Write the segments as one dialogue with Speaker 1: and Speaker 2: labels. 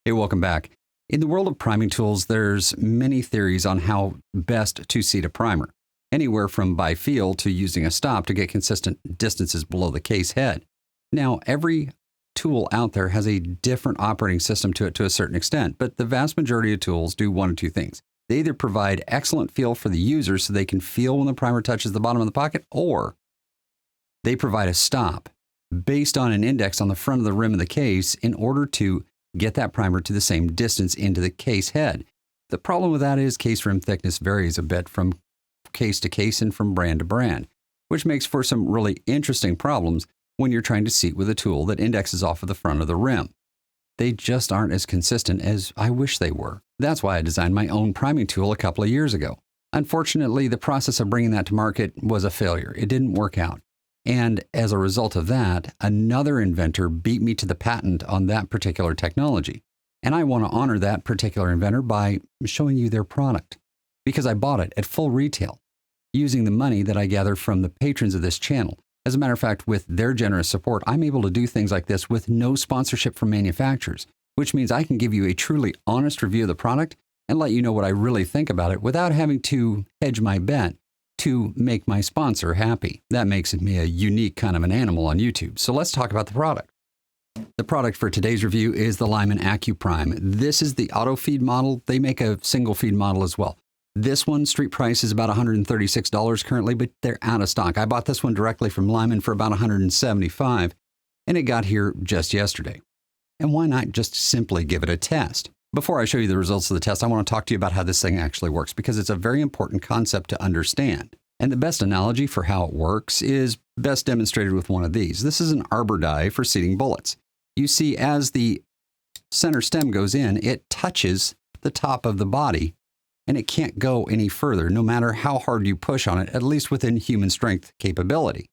Speaker 1: Hey, welcome back. In the world of priming tools, there's many theories on how best to seat a primer, anywhere from by feel to using a stop to get consistent distances below the case head. Now, every tool out there has a different operating system to it to a certain extent, but the vast majority of tools do one of two things. They either provide excellent feel for the user so they can feel when the primer touches the bottom of the pocket, or they provide a stop based on an index on the front of the rim of the case in order to get that primer to the same distance into the case head. The problem with that is case rim thickness varies a bit from case to case and from brand to brand, which makes for some really interesting problems when you're trying to seat with a tool that indexes off of the front of the rim. They just aren't as consistent as I wish they were. That's why I designed my own priming tool a couple of years ago. Unfortunately, the process of bringing that to market was a failure. It didn't work out. And as a result of that, another inventor beat me to the patent on that particular technology. And I want to honor that particular inventor by showing you their product, because I bought it at full retail using the money that I gather from the patrons of this channel. As a matter of fact, with their generous support, I'm able to do things like this with no sponsorship from manufacturers, which means I can give you a truly honest review of the product and let you know what I really think about it without having to hedge my bet to make my sponsor happy. That makes me a unique kind of an animal on YouTube. So let's talk about the product. The product for today's review is the Lyman AccuPrime. This is the auto feed model. They make a single feed model as well. This one, street price is about $136 currently, but they're out of stock. I bought this one directly from Lyman for about $175, and it got here just yesterday. And why not just simply give it a test? Before I show you the results of the test, I want to talk to you about how this thing actually works, because it's a very important concept to understand. And the best analogy for how it works is best demonstrated with one of these. This is an arbor die for seating bullets. You see, as the center stem goes in, it touches the top of the body, and it can't go any further, no matter how hard you push on it, at least within human strength capability.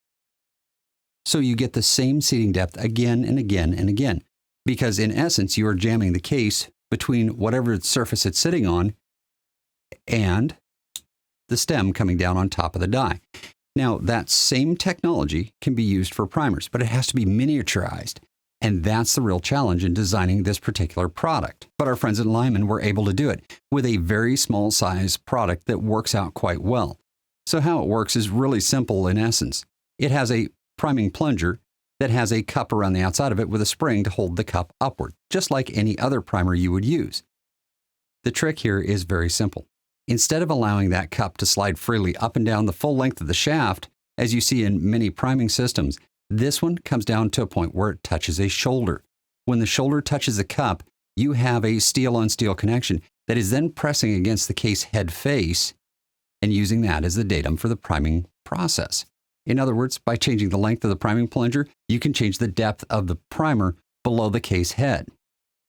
Speaker 1: So you get the same seating depth again and again and again, because in essence, you are jamming the case between whatever surface it's sitting on and the stem coming down on top of the die. Now, that same technology can be used for primers, but it has to be miniaturized. And that's the real challenge in designing this particular product. But our friends at Lyman were able to do it with a very small size product that works out quite well. So how it works is really simple in essence. It has a priming plunger that has a cup around the outside of it with a spring to hold the cup upward, just like any other primer you would use. The trick here is very simple. Instead of allowing that cup to slide freely up and down the full length of the shaft, as you see in many priming systems, this one comes down to a point where it touches a shoulder. When the shoulder touches the cup, you have a steel-on-steel connection that is then pressing against the case head face and using that as the datum for the priming process. In other words, by changing the length of the priming plunger, you can change the depth of the primer below the case head.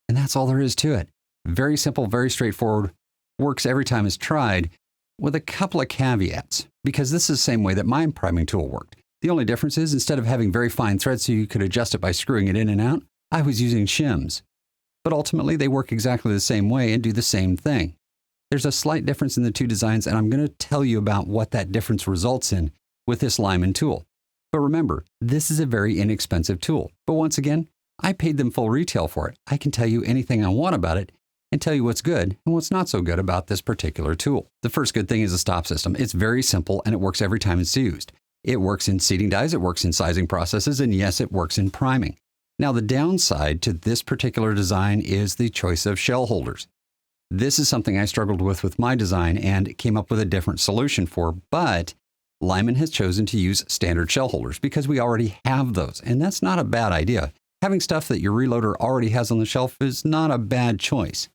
Speaker 1: And that's all there is to it. Very simple, very straightforward, works every time it's tried, with a couple of caveats, because this is the same way that my priming tool worked. The only difference is, instead of having very fine threads so you could adjust it by screwing it in and out, I was using shims. But ultimately, they work exactly the same way and do the same thing. There's a slight difference in the two designs, and I'm going to tell you about what that difference results in with this Lyman tool. But remember, this is a very inexpensive tool. But once again, I paid them full retail for it. I can tell you anything I want about it and tell you what's good and what's not so good about this particular tool. The first good thing is the stop system. It's very simple, and it works every time it's used. It works in seating dies, it works in sizing processes, and yes, it works in priming. Now, the downside to this particular design is the choice of shell holders. This is something I struggled with my design and came up with a different solution for, but Lyman has chosen to use standard shell holders because we already have those, and that's not a bad idea. Having stuff that your reloader already has on the shelf is not a bad choice.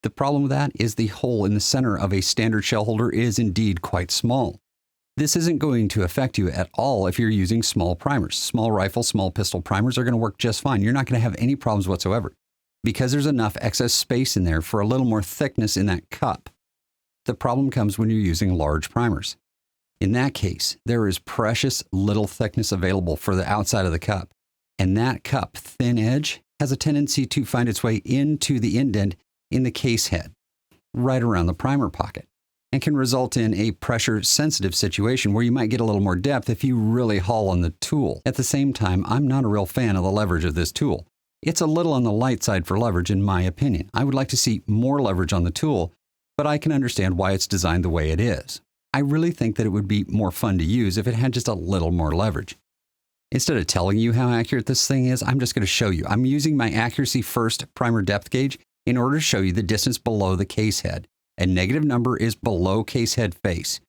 Speaker 1: The problem with that is the hole in the center of a standard shell holder is indeed quite small. This isn't going to affect you at all if you're using small primers. Small rifle, small pistol primers are going to work just fine. You're not going to have any problems whatsoever because there's enough excess space in there for a little more thickness in that cup. The problem comes when you're using large primers. In that case, there is precious little thickness available for the outside of the cup, and that cup thin edge has a tendency to find its way into the indent in the case head, right around the primer pocket, and can result in a pressure-sensitive situation where you might get a little more depth if you really haul on the tool. At the same time, I'm not a real fan of the leverage of this tool. It's a little on the light side for leverage, in my opinion. I would like to see more leverage on the tool, but I can understand why it's designed the way it is. I really think that it would be more fun to use if it had just a little more leverage. Instead of telling you how accurate this thing is, I'm just going to show you. I'm using my Accuracy First primer depth gauge in order to show you the distance below the case head. A negative number is below case head face.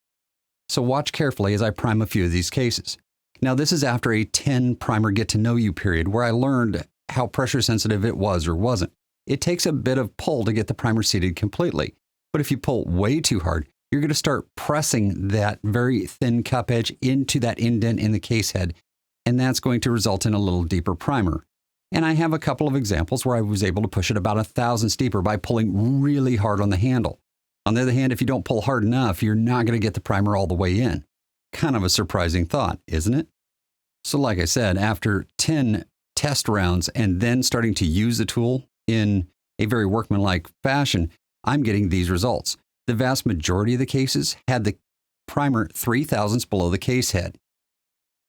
Speaker 1: So watch carefully as I prime a few of these cases. Now this is after a 10 primer get to know you period where I learned how pressure sensitive it was or wasn't. It takes a bit of pull to get the primer seated completely. But if you pull way too hard, you're going to start pressing that very thin cup edge into that indent in the case head, and that's going to result in a little deeper primer. And I have a couple of examples where I was able to push it about 1,000 deeper by pulling really hard on the handle. On the other hand, if you don't pull hard enough, you're not going to get the primer all the way in. Kind of a surprising thought, isn't it? So like I said, after 10 test rounds and then starting to use the tool in a very workmanlike fashion, I'm getting these results. The vast majority of the cases had the primer 3 thousandths below the case head.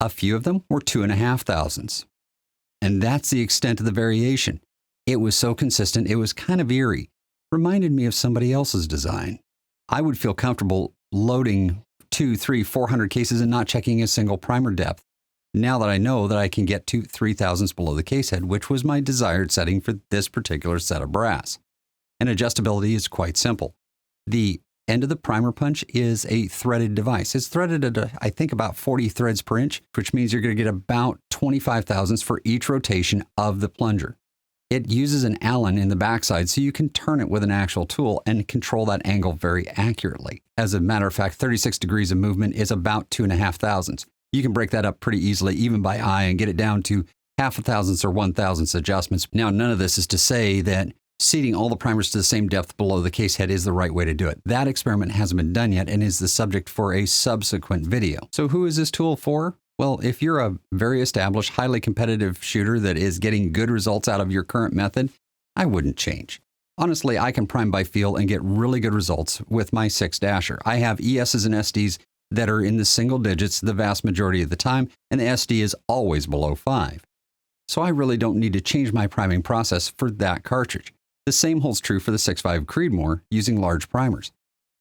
Speaker 1: A few of them were 2.5 thousandths. And that's the extent of the variation. It was so consistent, it was kind of eerie. Reminded me of somebody else's design. I would feel comfortable loading 200, 300, 400 cases and not checking a single primer depth. Now that I know that I can get to 3 thousandths below the case head, which was my desired setting for this particular set of brass. And adjustability is quite simple. The end of the primer punch is a threaded device. It's threaded at, I think, about 40 threads per inch, which means you're going to get about 25 thousandths for each rotation of the plunger. It uses an Allen in the backside, so you can turn it with an actual tool and control that angle very accurately. As a matter of fact, 36 degrees of movement is about 2.5 thousandths. You can break that up pretty easily, even by eye, and get it down to 0.5 thousandths or 1/1000th adjustments. Now, none of this is to say that seating all the primers to the same depth below the case head is the right way to do it. That experiment hasn't been done yet and is the subject for a subsequent video. So who is this tool for? Well, if you're a very established, highly competitive shooter that is getting good results out of your current method, I wouldn't change. Honestly, I can prime by feel and get really good results with my 6-dasher. I have ESs and SDs that are in the single digits the vast majority of the time, and the SD is always below 5. So I really don't need to change my priming process for that cartridge. The same holds true for the 6.5 Creedmoor using large primers.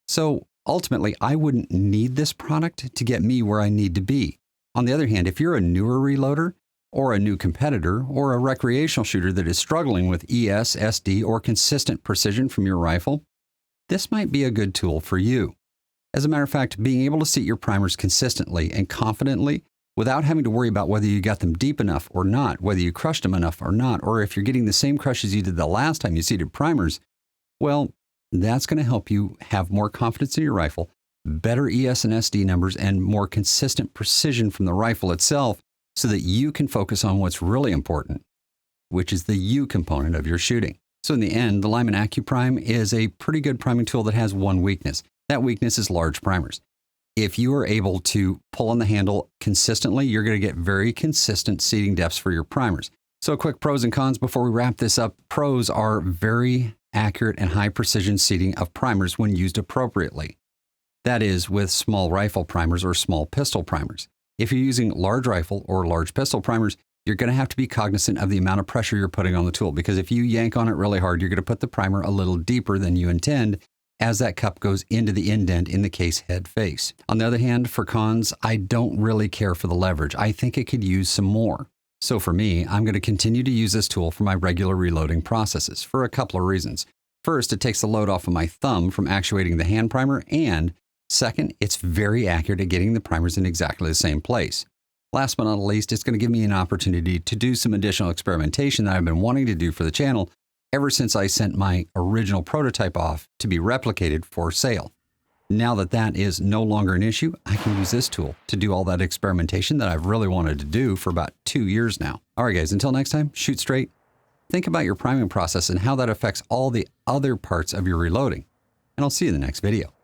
Speaker 1: So ultimately, I wouldn't need this product to get me where I need to be. On the other hand, if you're a newer reloader, or a new competitor, or a recreational shooter that is struggling with ES, SD, or consistent precision from your rifle, this might be a good tool for you. As a matter of fact, being able to seat your primers consistently and confidently without having to worry about whether you got them deep enough or not, whether you crushed them enough or not, or if you're getting the same crushes you did the last time you seated primers, well, that's going to help you have more confidence in your rifle, better ES and SD numbers, and more consistent precision from the rifle itself so that you can focus on what's really important, which is the U component of your shooting. So in the end, the Lyman AccuPrime is a pretty good priming tool that has one weakness. That weakness is large primers. If you are able to pull on the handle consistently, you're going to get very consistent seating depths for your primers. So quick pros and cons before we wrap this up. Pros are very accurate and high precision seating of primers when used appropriately. That is with small rifle primers or small pistol primers. If you're using large rifle or large pistol primers, you're going to have to be cognizant of the amount of pressure you're putting on the tool, because if you yank on it really hard, you're going to put the primer a little deeper than you intend as that cup goes into the indent in the case head face. On the other hand, for cons, I don't really care for the leverage. I think it could use some more. So for me, I'm going to continue to use this tool for my regular reloading processes for a couple of reasons. First, it takes the load off of my thumb from actuating the hand primer, and second, it's very accurate at getting the primers in exactly the same place. Last but not least, it's going to give me an opportunity to do some additional experimentation that I've been wanting to do for the channel ever since I sent my original prototype off to be replicated for sale. Now that that is no longer an issue, I can use this tool to do all that experimentation that I've really wanted to do for about 2 years now. All right, guys, until next time, shoot straight. Think about your priming process and how that affects all the other parts of your reloading. And I'll see you in the next video.